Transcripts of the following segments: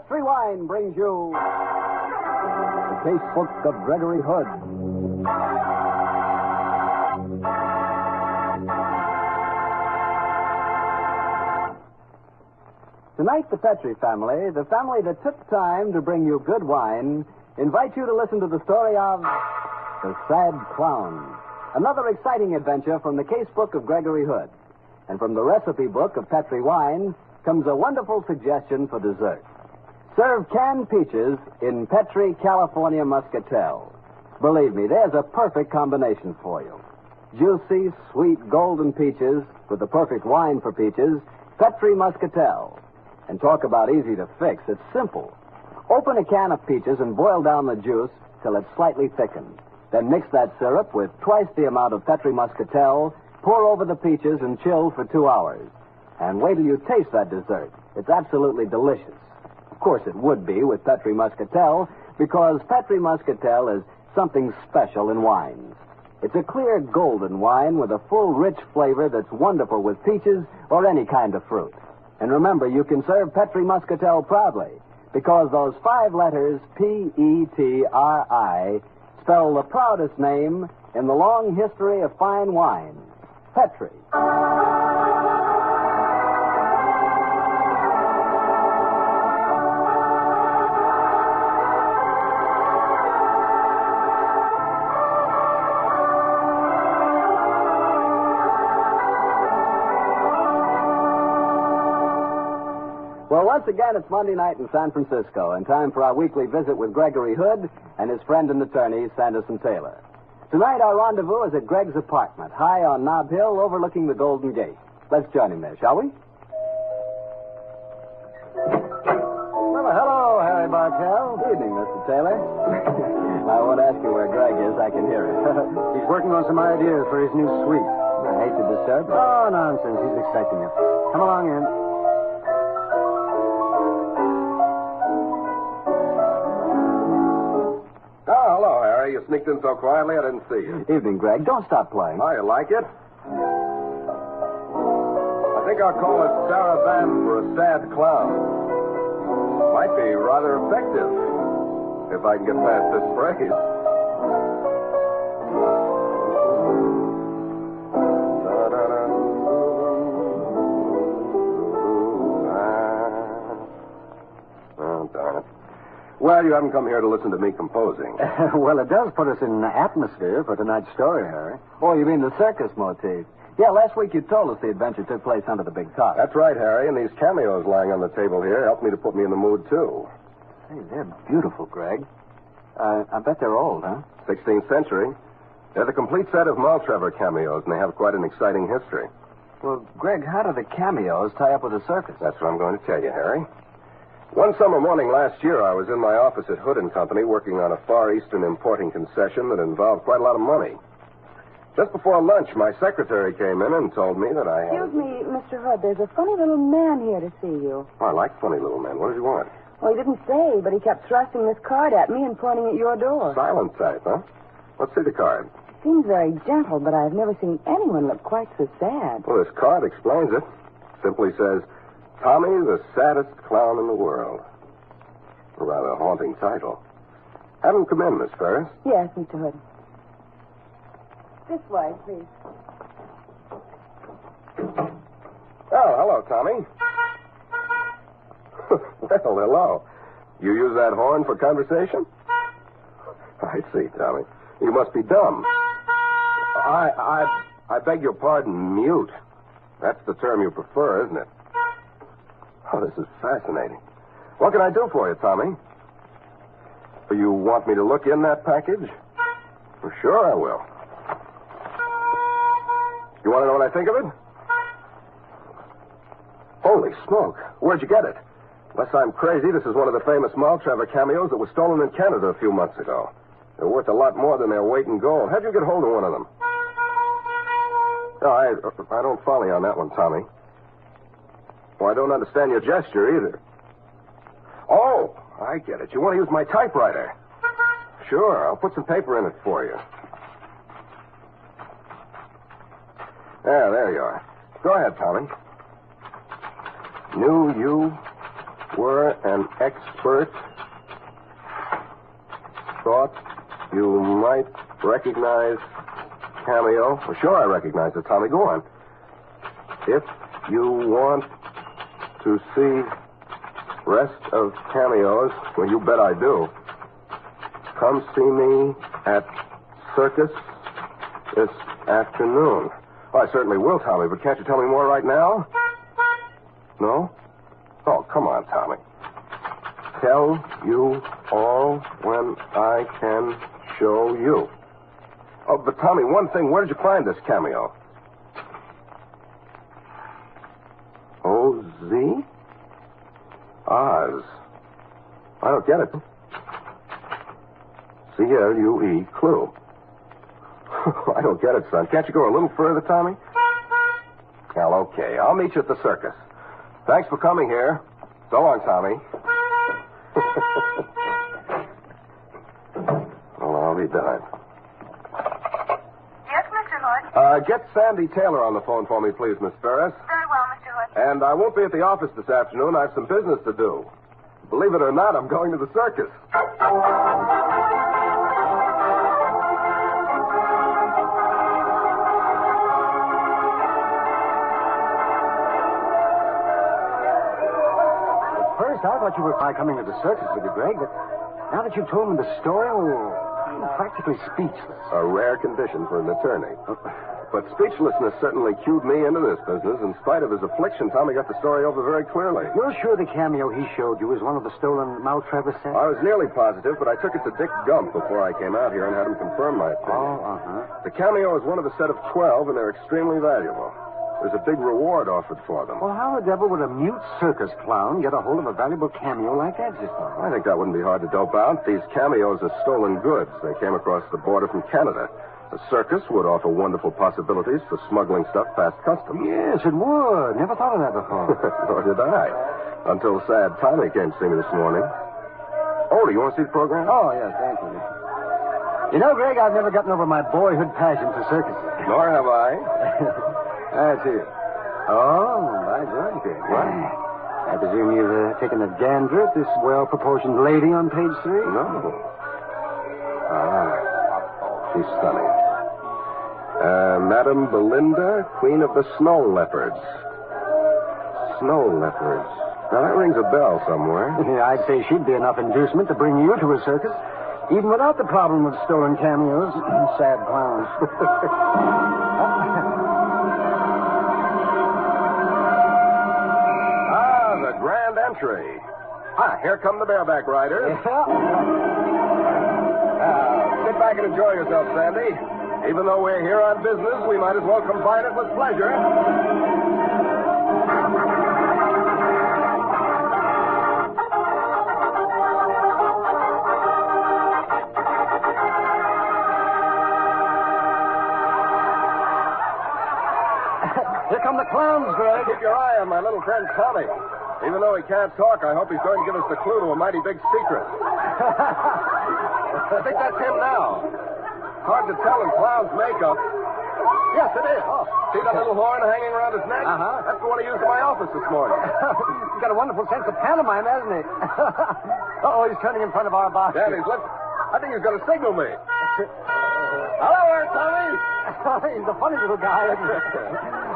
Petri Wine brings you the Casebook of Gregory Hood. Tonight, the Petri family, the family that took time to bring you good wine, invite you to listen to the story of The Sad Clown. Another exciting adventure from the Casebook of Gregory Hood. And from the recipe book of Petri Wine comes a wonderful suggestion for dessert. Serve canned peaches in Petri California Muscatel. Believe me, there's a perfect combination for you. Juicy, sweet, golden peaches with the perfect wine for peaches, Petri Muscatel. And talk about easy to fix. It's simple. Open a can of peaches and boil down the juice till it's slightly thickened. Then mix that syrup with twice the amount of Petri Muscatel, pour over the peaches, and chill for 2 hours. And wait till you taste that dessert. It's absolutely delicious. Of course, it would be with Petri Muscatel, because Petri Muscatel is something special in wines. It's a clear golden wine with a full, rich flavor that's wonderful with peaches or any kind of fruit. And remember, you can serve Petri Muscatel proudly, because those 5 letters, Petri, spell the proudest name in the long history of fine wine, Petri. Well, once again, it's Monday night in San Francisco, and time for our weekly visit with Gregory Hood and his friend and attorney, Sanderson Taylor. Tonight, our rendezvous is at Greg's apartment, high on Nob Hill, overlooking the Golden Gate. Let's join him there, shall we? Well, hello, Harry Bartell. Evening, Mr. Taylor. I won't ask you where Greg is. I can hear it. He's working on some ideas for his new suite. I hate to disturb you. Oh, nonsense. He's expecting you. Come along in. You sneaked in so quietly, I didn't see you. Evening, Greg. Don't stop playing. Oh, you like it? I think I'll call it Saraband for a sad clown. Might be rather effective, if I can get past this phrase. Oh, darn it. Well, you haven't come here to listen to me composing. Well, it does put us in the atmosphere for tonight's story, Harry. Oh, you mean the circus motif? Yeah, last week you told us the adventure took place under the big top. That's right, Harry, and these cameos lying on the table here helped me to put me in the mood, too. Hey, they're beautiful, Greg. I bet they're old, huh? 16th century. They're the complete set of Maltrever cameos, and they have quite an exciting history. Well, Greg, how do the cameos tie up with the circus? That's what I'm going to tell you, Harry. One summer morning last year, I was in my office at Hood & Company working on a Far Eastern importing concession that involved quite a lot of money. Just before lunch, my secretary came in and told me that I had... Excuse me, Mr. Hood. There's a funny little man here to see you. Oh, I like funny little men. What does he want? Well, he didn't say, but he kept thrusting this card at me and pointing at your door. Silent type, huh? Let's see the card. Seems very gentle, but I've never seen anyone look quite so sad. Well, this card explains it. Simply says, Tommy, the saddest clown in the world. A rather haunting title. Have him come in, Miss Ferris. Yes, Mr. Hood. This way, please. Oh, hello, Tommy. Well, hello. You use that horn for conversation? I see, Tommy. You must be dumb. I beg your pardon, mute. That's the term you prefer, isn't it? Oh, this is fascinating. What can I do for you, Tommy? You want me to look in that package? For sure I will. You want to know what I think of it? Holy smoke. Where'd you get it? Unless I'm crazy, this is one of the famous Maltrever cameos that was stolen in Canada a few months ago. They're worth a lot more than their weight in gold. How'd you get hold of one of them? No, I don't follow you on that one, Tommy. Well, I don't understand your gesture either. Oh, I get it. You want to use my typewriter. Sure, I'll put some paper in it for you. There you are. Go ahead, Tommy. New you, were an expert, thought you might recognize Cameo. Well, sure I recognize it, Tommy. Go on. If you want to see rest of Cameos, well, you bet I do. Come see me at Circus this afternoon. Oh, I certainly will, Tommy, but can't you tell me more right now? No? Oh, come on, Tommy. Tell you all when I can show you. Oh, but Tommy, one thing, where did you find this Cameo? O-Z? Oz. I don't get it. C-L-U-E, clue. I don't get it, son. Can't you go a little further, Tommy? Well, okay. I'll meet you at the circus. Thanks for coming here. So long, Tommy. Well, I'll be darned. Yes, Mr. Hood? Get Sandy Taylor on the phone for me, please, Miss Ferris. Very well, Mr. Hood. And I won't be at the office this afternoon. I have some business to do. Believe it or not, I'm going to the circus. First, I thought you were coming to the circus with you, Greg, but now that you've told me the story, well, I'm practically speechless. A rare condition for an attorney. But speechlessness certainly cued me into this business. In spite of his affliction, Tommy got the story over very clearly. You're sure the Cameo he showed you was one of the stolen Maltravers sets? I was nearly positive, but I took it to Dick Gump before I came out here and had him confirm my opinion. Oh, uh-huh. The Cameo is one of a set of 12, and they're extremely valuable. There's a big reward offered for them. Well, how the devil would a mute circus clown get a hold of a valuable Cameo like that just now? I think that wouldn't be hard to dope out. These Cameos are stolen goods. They came across the border from Canada. The circus would offer wonderful possibilities for smuggling stuff past customs. Yes, it would. Never thought of that before. Nor did I. Until sad Tommy came to see me this morning. Oh, do you want to see the program? Oh, yes, thank you. You know, Greg, I've never gotten over my boyhood passion for circuses. Nor have I. That's it. Oh, by George, Greg. What? I presume you've taken a gander at this well-proportioned lady on page 3? No. She's stunning. Madame Belinda, Queen of the Snow Leopards. Snow Leopards. Now, that rings a bell somewhere. I'd say she'd be enough inducement to bring you to a circus, even without the problem of stolen Cameos. Sad clowns. The grand entry. Here come the bareback riders. Sit back and enjoy yourself, Sandy. Even though we're here on business, we might as well combine it with pleasure. Here come the clowns, Greg. Keep your eye on my little friend Tommy. Even though he can't talk, I hope he's going to give us the clue to a mighty big secret. I think that's him now. Hard to tell in clown's makeup. Yes, it is. Oh, see that little horn hanging around his neck? Uh-huh. That's the one I used in my office this morning. He's got a wonderful sense of pantomime, hasn't he? Uh-oh, he's turning in front of our box. Dan, he's left. I think he's going to signal me. Hello there, Tommy. He's a funny little guy, isn't he?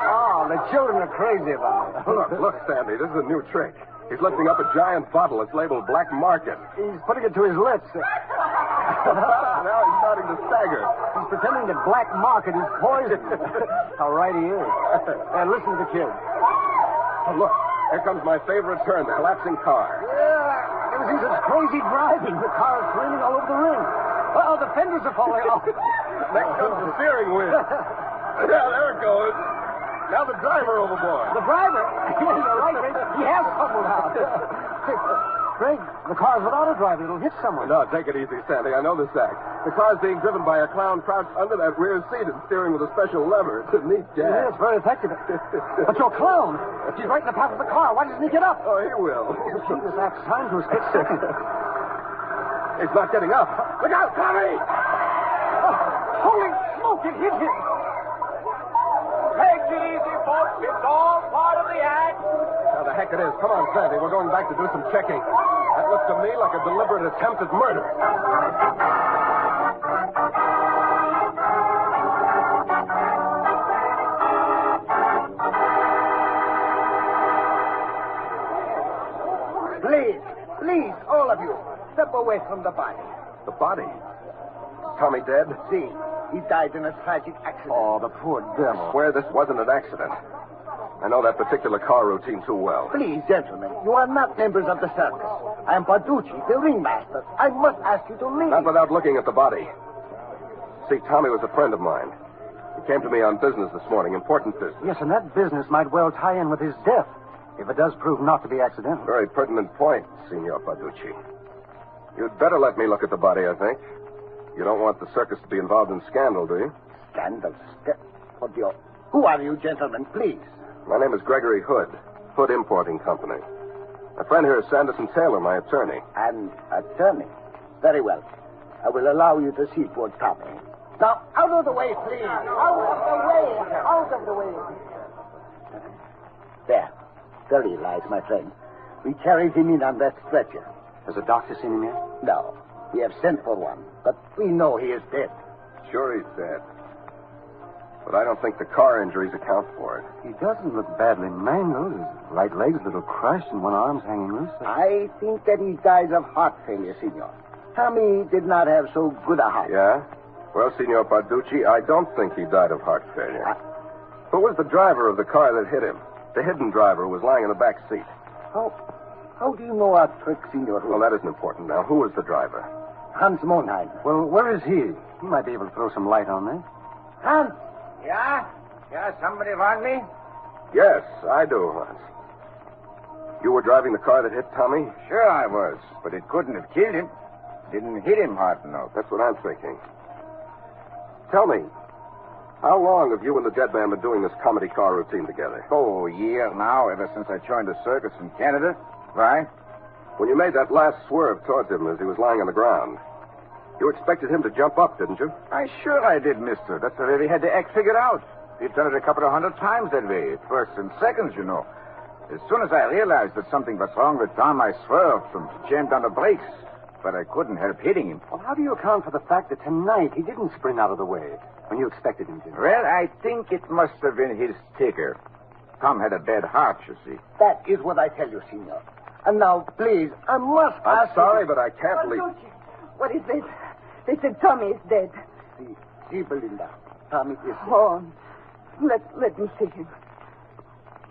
Oh, the children are crazy about it. Look, Sandy, this is a new trick. He's lifting up a giant bottle. It's labeled Black Market. He's putting it to his lips. Now he's starting to stagger. He's pretending that Black Market is poison. How right he is. And listen to the kid. Oh, look. Here comes my favorite turn, the collapsing car. Yeah. Ever since it's crazy driving, the car is swinging all over the ring. Uh-oh, the fenders are falling off. Next comes the steering wheel. Yeah, there it goes. Now the driver overboard. The driver? You're right, Greg. He has tumbled out. Greg, the car's without a driver. It'll hit someone. No, take it easy, Sandy. I know this act. The car's being driven by a clown crouched under that rear seat and steering with a special lever. It's a neat gag. Yeah, it's very effective. But your clown, he's right in the path of the car. Why doesn't he get up? Oh, he will. Gee, this act's time to a split second. He's not getting up. Look out, Tommy! Oh, holy smoke, it hit him. Take it easy, folks. It's all part of the act. Now, the heck it is. Come on, Sandy. We're going back to do some checking. That looks to me like a deliberate attempt at murder. Please, all of you, step away from the body. The body? Tommy dead? See, he died in a tragic accident. Oh, the poor devil. I swear this wasn't an accident. I know that particular car routine too well. Please, gentlemen, you are not members of the circus. I am Barducci, the ringmaster. I must ask you to leave. Not without looking at the body. See, Tommy was a friend of mine. He came to me on business this morning, important business. Yes, and that business might well tie in with his death, if it does prove not to be accidental. Very pertinent point, Signor Barducci. You'd better let me look at the body, I think. You don't want the circus to be involved in scandal, do you? Scandal? What do you... Who are you, gentlemen, please? My name is Gregory Hood, Hood Importing Company. My friend here is Sanderson Taylor, my attorney. An attorney? Very well. I will allow you to see poor Tommy. Now, out of the way, please. Out of the way. Out of the way. There he lies, my friend. We carried him in on that stretcher. Has the doctor seen him yet? No. We have sent for one, but we know he is dead. Sure he's dead. But I don't think the car injuries account for it. He doesn't look badly mangled. His right leg's a little crushed and one arm's hanging loose. I think that he died of heart failure, Signor. Tommy did not have so good a heart. Yeah? Well, Signor Barducci, I don't think he died of heart failure. Who was the driver of the car that hit him? The hidden driver who was lying in the back seat. How do you know our trick, Signor? Well, that isn't important now. Who was the driver? Hans Monheim. Well, where is he? He might be able to throw some light on this. Hans! Yeah? Yeah, somebody want me? Yes, I do, Hans. You were driving the car that hit Tommy? Sure I was, but it couldn't have killed him. Didn't hit him hard enough. That's what I'm thinking. Tell me, how long have you and the dead man been doing this comedy car routine together? Oh, a year now, ever since I joined the circus in Canada. Why? When you made that last swerve towards him as he was lying on the ground, you expected him to jump up, didn't you? Sure I did, mister. That's the way we had the act figured out. We've done it a couple of 100 times that way. First and seconds, you know. As soon as I realized that something was wrong with Tom, I swerved and jammed on the brakes. But I couldn't help hitting him. Well, how do you account for the fact that tonight he didn't spring out of the way when you expected him to? Well, I think it must have been his ticker. Tom had a bad heart, you see. That is what I tell you, Signor. And now, please, I must I'm ask sorry, you... but I can't leave. What is this? They said Tommy is dead. See, Belinda. Tommy is... Oh, let me see him.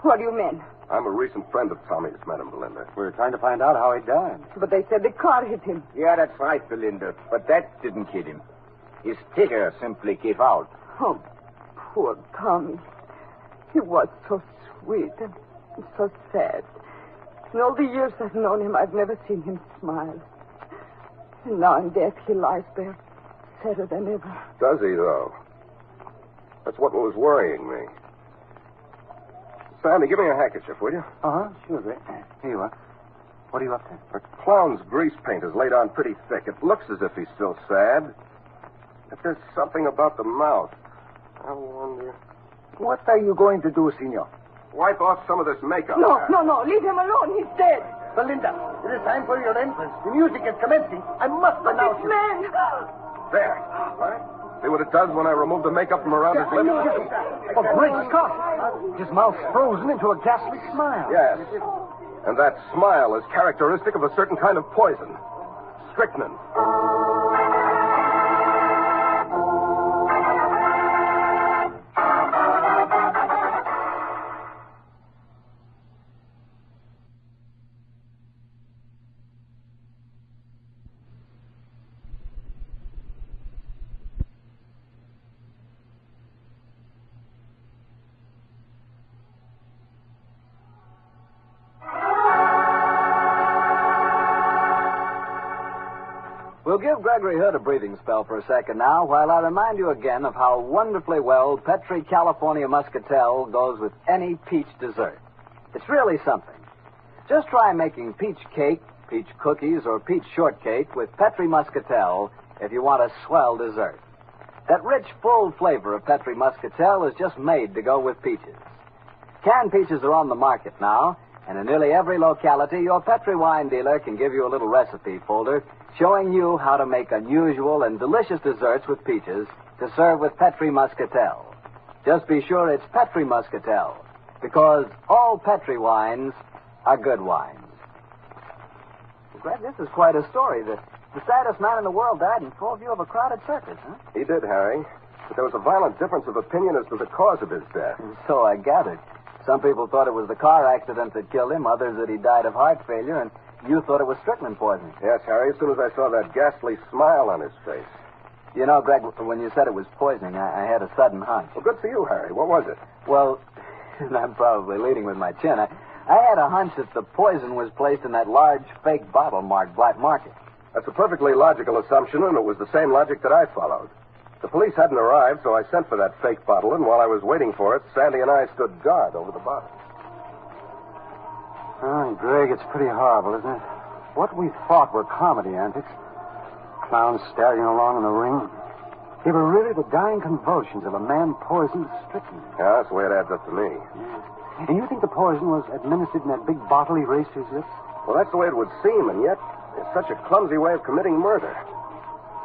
What do you mean? I'm a recent friend of Tommy's, Madam Belinda. We're trying to find out how he died. But they said the car hit him. Yeah, that's right, Belinda. But that didn't kill him. His ticker simply gave out. Oh, poor Tommy. He was so sweet and so sad. In all the years I've known him, I've never seen him smile. And now in death, he lies there, sadder than ever. Does he, though? That's what was worrying me. Sandy, give me a handkerchief, will you? Uh-huh, sure, Greg. Here you are. What are you up to? The clown's grease paint is laid on pretty thick. It looks as if he's still sad. But there's something about the mouth. I wonder... What are you going to do, Signor? Wipe off some of this makeup. No, leave him alone. He's dead. Belinda, it is time for your entrance. The music is commencing. I must announce you. Man! There. Right? See what it does when I remove the makeup from around his lips? Oh, great Scott! His mouth's frozen into a ghastly smile. Yes. And that smile is characteristic of a certain kind of poison. Strychnine. We'll give Gregory Hood a breathing spell for a second now, while I remind you again of how wonderfully well Petri California Muscatel goes with any peach dessert. It's really something. Just try making peach cake, peach cookies, or peach shortcake with Petri Muscatel if you want a swell dessert. That rich, full flavor of Petri Muscatel is just made to go with peaches. Canned peaches are on the market now, and in nearly every locality, your Petri wine dealer can give you a little recipe folder showing you how to make unusual and delicious desserts with peaches to serve with Petri Muscatel. Just be sure it's Petri Muscatel, because all Petri wines are good wines. Well, Greg, this is quite a story. The saddest man in the world died in full view of a crowded circus, huh? He did, Harry. But there was a violent difference of opinion as to the cause of his death. So I gathered. Some people thought it was the car accident that killed him, others that he died of heart failure, and you thought it was strychnine poisoning. Yes, Harry, as soon as I saw that ghastly smile on his face. You know, Greg, when you said it was poisoning, I had a sudden hunch. Well, good for you, Harry. What was it? Well, I'm probably leading with my chin. I had a hunch that the poison was placed in that large fake bottle marked Black Market. That's a perfectly logical assumption, and it was the same logic that I followed. The police hadn't arrived, so I sent for that fake bottle, and while I was waiting for it, Sandy and I stood guard over the bottle. Oh, Greg, it's pretty horrible, isn't it? What we thought were comedy antics. Clowns staggering along in the ring. They were really the dying convulsions of a man poisoned with strychnine. Yeah, that's the way it adds up to me. Yeah. And you think the poison was administered in that big bottle he raised to his lips? Well, that's the way it would seem, and yet it's such a clumsy way of committing murder.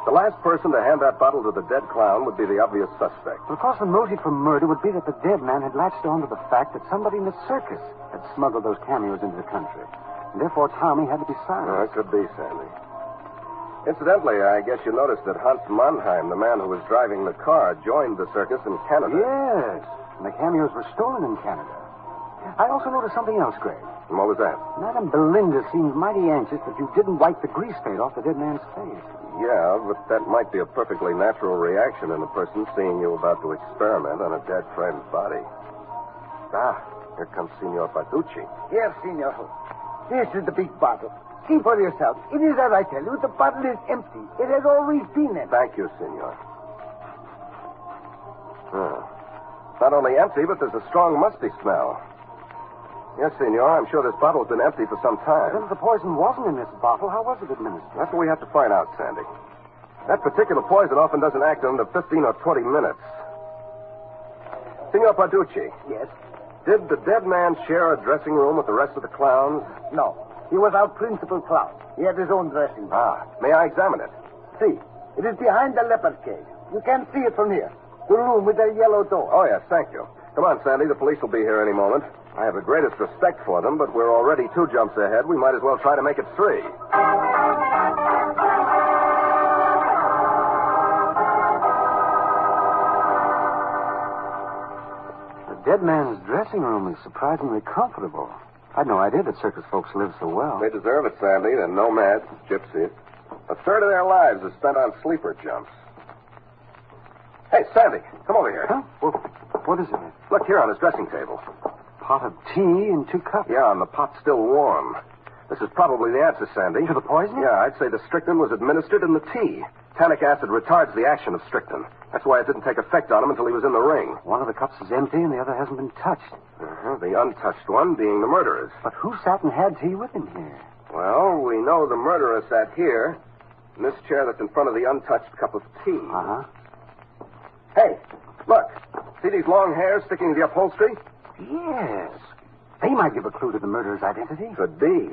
The last person to hand that bottle to the dead clown would be the obvious suspect. But of course, the motive for murder would be that the dead man had latched on to the fact that somebody in the circus had smuggled those cameos into the country. And therefore, Tommy had to be silenced. Oh, it could be, Sandy. Incidentally, I guess you noticed that Hans Mannheim, the man who was driving the car, joined the circus in Canada. Yes, and the cameos were stolen in Canada. I also noticed something else, Greg. And what was that? Madame Belinda seemed mighty anxious that you didn't wipe the grease paint off the dead man's face. Yeah, but that might be a perfectly natural reaction in a person seeing you about to experiment on a dead friend's body. Ah, here comes Signor Barducci. Here, Senor Hood. This is the big bottle. See for yourself. It is as I tell you. The bottle is empty. It has always been empty. Thank you, Signor. Not only empty, but there's a strong musty smell. Yes, Senor, I'm sure this bottle's been empty for some time. Then if the poison wasn't in this bottle, how was it administered? That's what we have to find out, Sandy. That particular poison often doesn't act in under 15 or 20 minutes. Signor Barducci. Yes? Did the dead man share a dressing room with the rest of the clowns? No. He was our principal clown. He had his own dressing room. Ah, may I examine it? See, it is behind the leopard cage. You can't see it from here. The room with the yellow door. Oh, yes, thank you. Come on, Sandy. The police will be here any moment. I have the greatest respect for them, but we're already 2 jumps ahead. We might as well try to make it 3. The dead man's dressing room is surprisingly comfortable. I'd no idea that circus folks live so well. They deserve it, Sandy. They're nomads, gypsies. A third of their lives is spent on sleeper jumps. Hey, Sandy, come over here. Huh? Well, what is it? Look here on his dressing table. Pot of tea and 2 cups. Yeah, and the pot's still warm. This is probably the answer, Sandy. To the poison? Yeah, I'd say the strychnine was administered in the tea. Tannic acid retards the action of strychnine. That's why it didn't take effect on him until he was in the ring. One of the cups is empty and the other hasn't been touched. The untouched one being the murderer's. But who sat and had tea with him here? Well, we know the murderer sat here, in this chair that's in front of the untouched cup of tea. Uh-huh. Hey, look. See these long hairs sticking to the upholstery? Yes. They might give a clue to the murderer's identity. Could be.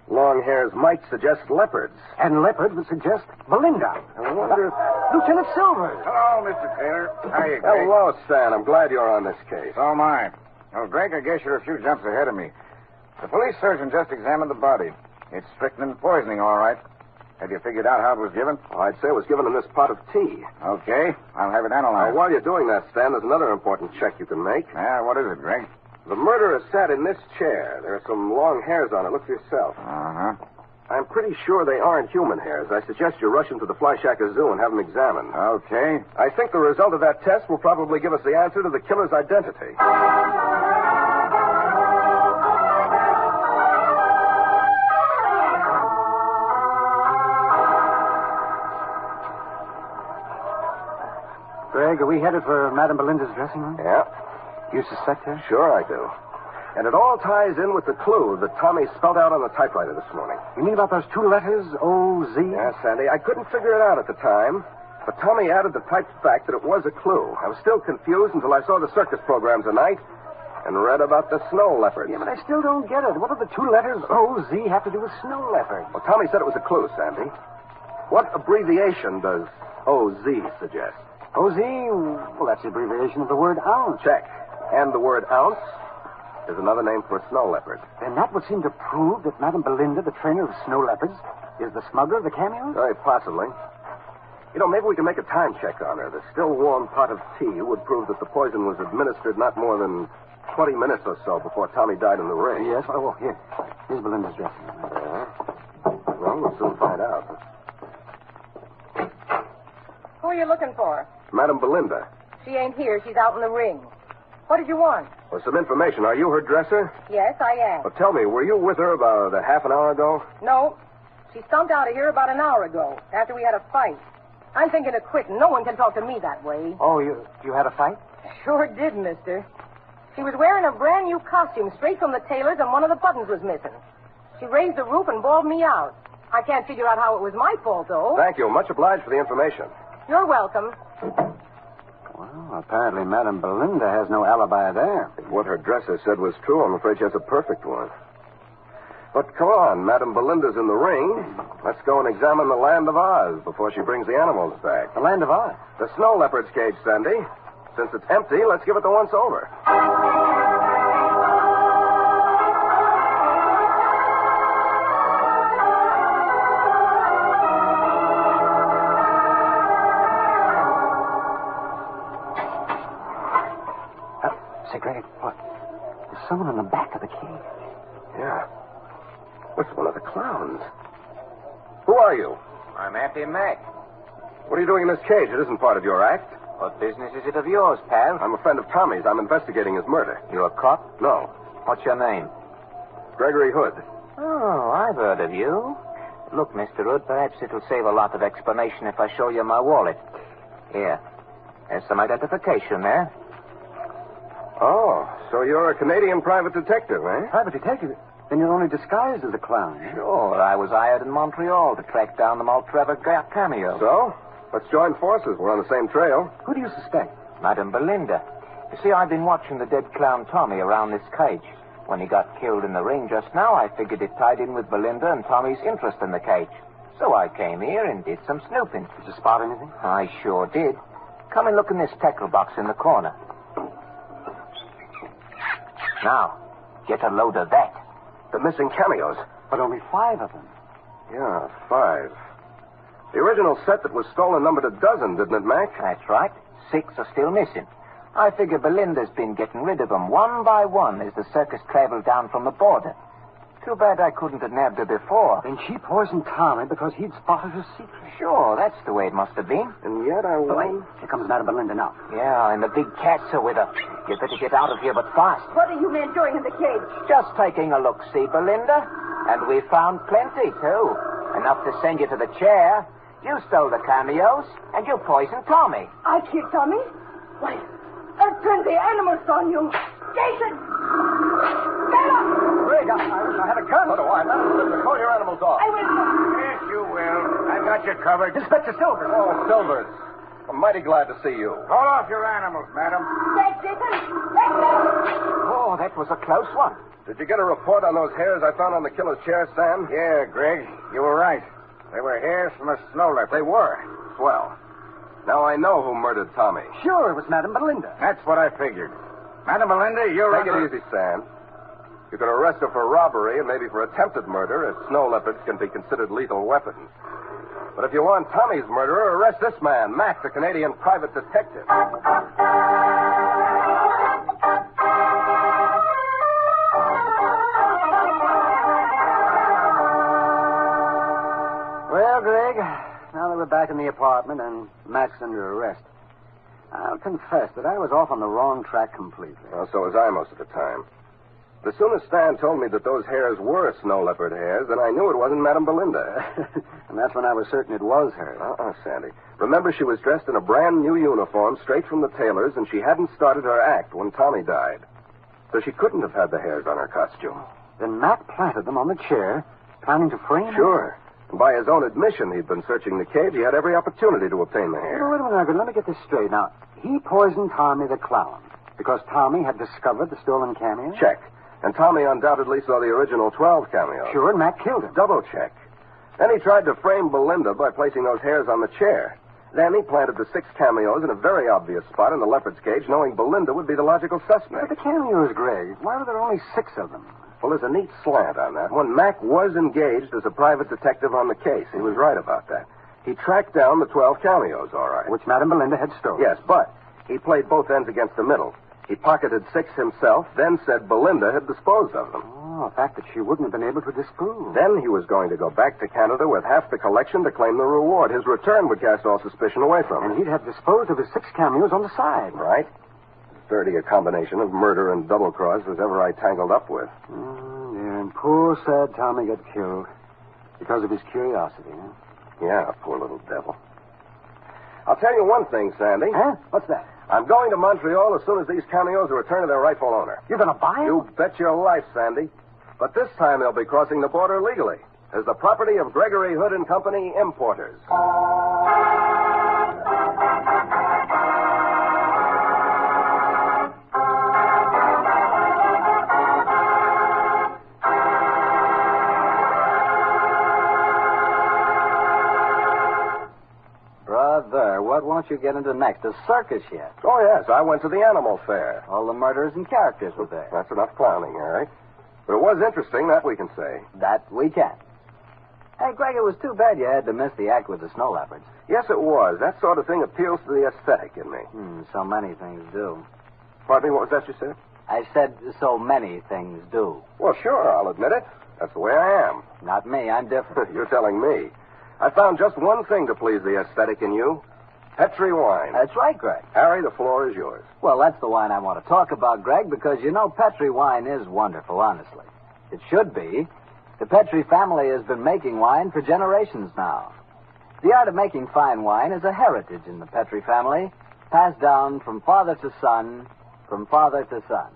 Long hairs might suggest leopards. And leopard would suggest Belinda. I wonder if... Lieutenant Silvers. Hello, Mr. Taylor. How are you, Greg? Hello, Stan. I'm glad you're on this case. So am I. Well, Greg, I guess you're a few jumps ahead of me. The police surgeon just examined the body. It's strychnine poisoning, all right. Have you figured out how it was given? Well, I'd say it was given in this pot of tea. Okay. I'll have it analyzed. While you're doing that, Stan, there's another important check you can make. Yeah, what is it, Greg? The murderer sat in this chair. There are some long hairs on it. Look for yourself. Uh-huh. I'm pretty sure they aren't human hairs. I suggest you rush into the Flyshacker Zoo and have them examined. Okay. I think the result of that test will probably give us the answer to the killer's identity. Greg, are we headed for Madame Belinda's dressing room? Yeah. You suspect her? Sure I do. And it all ties in with the clue that Tommy spelled out on the typewriter this morning. You mean about those 2 letters, O-Z? Yes, Sandy. I couldn't figure it out at the time, but Tommy added the typed fact that it was a clue. I was still confused until I saw the circus program tonight, And read about the snow leopards. Yeah, but I still don't get it. What do the two letters O-Z have to do with snow leopard? Well, Tommy said it was a clue, Sandy. What abbreviation does OZ suggest? O-Z? Well, that's the abbreviation of the word ounce. Check. And the word ounce is another name for a snow leopard. Then that would seem to prove that Madame Belinda, the trainer of snow leopards, is the smuggler of the cameos? Very possibly. You know, maybe we can make a time check on her. The still warm pot of tea would prove that the poison was administered not more than 20 minutes or so before Tommy died in the ring. Yes. Oh, here. Here's Belinda's dressing room. Well, we'll soon find out. Who are you looking for? Madame Belinda. She ain't here. She's out in the ring. What did you want? Well, some information. Are you her dresser? Yes, I am. Well, tell me, were you with her about a half an hour ago? No. She stumped out of here about an hour ago, after we had a fight. I'm thinking of quitting. No one can talk to me that way. Oh, you had a fight? Sure did, mister. She was wearing a brand new costume straight from the tailor's, and one of the buttons was missing. She raised the roof and bawled me out. I can't figure out how it was my fault, though. Thank you. Much obliged for the information. You're welcome. Well, apparently Madame Belinda has no alibi there. If what her dresser said was true, I'm afraid she has a perfect one. But come on, Madame Belinda's in the ring. Let's go and examine the Land of Oz before she brings the animals back. The Land of Oz? The snow leopard's cage, Sandy. Since it's empty, let's give it the once over. Say, Greg, what? There's someone in the back of the cage. Yeah. What's one of the clowns? Who are you? I'm Auntie Mac. What are you doing in this cage? It isn't part of your act. What business is it of yours, pal? I'm a friend of Tommy's. I'm investigating his murder. You a cop? No. What's your name? Gregory Hood. Oh, I've heard of you. Look, Mr. Hood, perhaps it'll save a lot of explanation if I show you my wallet. Here. There's some identification there. Oh, so you're a Canadian private detective, eh? Private detective? Then you're only disguised as a clown, eh? Sure. I was hired in Montreal to track down the Maltrevor cameo. So? Let's join forces. We're on the same trail. Who do you suspect? Madame Belinda. You see, I've been watching the dead clown Tommy around this cage. When he got killed in the ring just now, I figured it tied in with Belinda and Tommy's interest in the cage. So I came here and did some snooping. Did you spot anything? I sure did. Come and look in this tackle box in the corner. Now, get a load of that. The missing cameos. But only 5 of them. Yeah, 5. The original set that was stolen numbered a dozen, didn't it, Mac? That's right. 6 are still missing. I figure Belinda's been getting rid of them one by one as the circus traveled down from the border. Too bad I couldn't have nabbed her before. Then she poisoned Tommy because he'd spotted her secret. Sure, that's the way it must have been. And yet I Wait, won't... here comes Madame Belinda now. Yeah, and the big cats are with her. You better get out of here, but fast. What are you men doing in the cage? Just taking a look-see, Belinda. And we found plenty, too. Enough to send you to the chair. You stole the cameos, and you poisoned Tommy. I killed Tommy? Why, I've turned the animals on you. Jason! Bella! Greg, I wish I had a gun. So do I. Madam, call your animals off. I will. Yes, you will. I've got you covered. Inspector Silver. Oh, Silvers. I'm mighty glad to see you. Call off your animals, madam. Take Jason. Take them. Oh, that was a close one. Did you get a report on those hairs I found on the killer's chair, Sam? Yeah, Greg, you were right. They were hairs from a snow leopard. They were. Swell. Now I know who murdered Tommy. Sure, it was Madame Belinda. That's what I figured. Madam Belinda, you're Take it easy, Sam. You could arrest her for robbery and maybe for attempted murder, as snow leopards can be considered lethal weapons. But if you want Tommy's murderer, arrest this man, Mac, the Canadian private detective. Well, Greg, now that we're back in the apartment and Mac's under arrest, I'll confess that I was off on the wrong track completely. Well, so was I most of the time. But as soon as Stan told me that those hairs were snow leopard hairs, then I knew it wasn't Madame Belinda. And that's when I was certain it was her. Sandy. Remember, she was dressed in a brand new uniform straight from the tailor's, and she hadn't started her act when Tommy died. So she couldn't have had the hairs on her costume. Then Mac planted them on the chair, planning to frame her? Sure. And by his own admission, he'd been searching the cage. He had every opportunity to obtain the hair. Wait a minute, Margaret. Let me get this straight. Now, he poisoned Tommy the clown. Because Tommy had discovered the stolen cameo? Check. And Tommy undoubtedly saw the original 12 cameos. Sure, and Mac killed him. Double check. Then he tried to frame Belinda by placing those hairs on the chair. Then he planted the 6 cameos in a very obvious spot in the leopard's cage, knowing Belinda would be the logical suspect. But the cameos, Greg, why were there only 6 of them? Well, there's a neat slant on that one. Mac was engaged as a private detective on the case. He was right about that. He tracked down the 12 cameos, all right. Which Madame Belinda had stolen. Yes, but he played both ends against the middle. He pocketed 6 himself, then said Belinda had disposed of them. Oh, a fact that she wouldn't have been able to disprove. Then he was going to go back to Canada with half the collection to claim the reward. His return would cast all suspicion away from him. And he'd have disposed of his 6 cameos on the side. Right. Dirty a combination of murder and double-cross as ever I tangled up with. Yeah, and poor, sad Tommy got killed because of his curiosity, huh? Yeah, poor little devil. I'll tell you one thing, Sandy. Huh? What's that? I'm going to Montreal as soon as these cameos are returned to their rightful owner. You're going to buy them? You bet your life, Sandy. But this time they'll be crossing the border legally as the property of Gregory Hood and Company importers. Brother, what won't you get into next? A circus yet? Oh, yes, I went to the animal fair. All the murderers and characters were there. That's enough clowning, all right? But it was interesting, that we can say. That we can. Hey, Greg, it was too bad you had to miss the act with the snow leopards. Yes, it was. That sort of thing appeals to the aesthetic in me. So many things do. Pardon me, what was that you said? I said so many things do. Well, sure, I'll admit it. That's the way I am. Not me. I'm different. You're telling me. I found just one thing to please the aesthetic in you. Petri wine. That's right, Greg. Harry, the floor is yours. Well, that's the wine I want to talk about, Greg, because you know Petri wine is wonderful, honestly. It should be. The Petri family has been making wine for generations now. The art of making fine wine is a heritage in the Petri family, passed down from father to son, from father to son.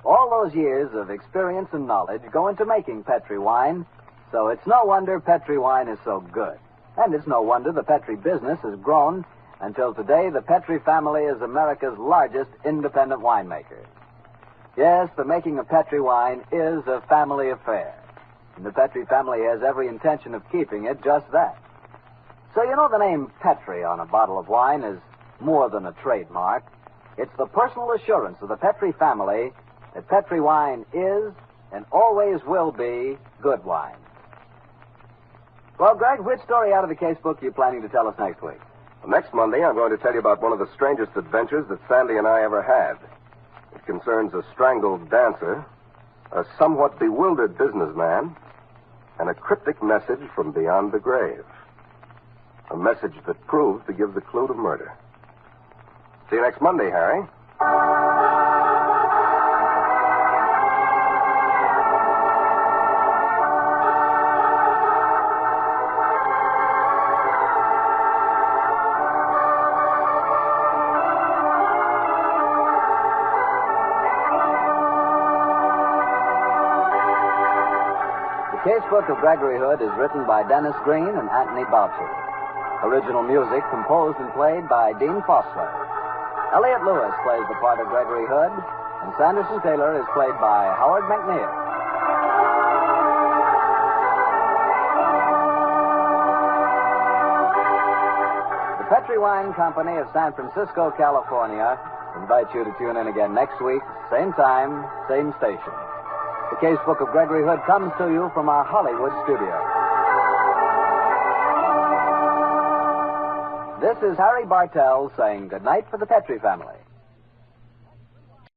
All those years of experience and knowledge go into making Petri wine, so it's no wonder Petri wine is so good. And it's no wonder the Petri business has grown until today the Petri family is America's largest independent winemaker. Yes, the making of Petri wine is a family affair. And the Petri family has every intention of keeping it just that. So you know the name Petri on a bottle of wine is more than a trademark. It's the personal assurance of the Petri family that Petri wine is and always will be good wine. Well, Greg, which story out of the case book are you planning to tell us next week? Well, next Monday, I'm going to tell you about one of the strangest adventures that Sandy and I ever had. It concerns a strangled dancer, a somewhat bewildered businessman, and a cryptic message from beyond the grave. A message that proved to give the clue to murder. See you next Monday, Harry. The Casebook of Gregory Hood is written by Dennis Green and Anthony Boucher. Original music composed and played by Dean Fossler. Elliot Lewis plays the part of Gregory Hood, and Sanderson Taylor is played by Howard McNeil. The Petri Wine Company of San Francisco, California, invites you to tune in again next week, same time, same station. The Casebook of Gregory Hood comes to you from our Hollywood studio. This is Harry Bartell saying goodnight for the Petri family.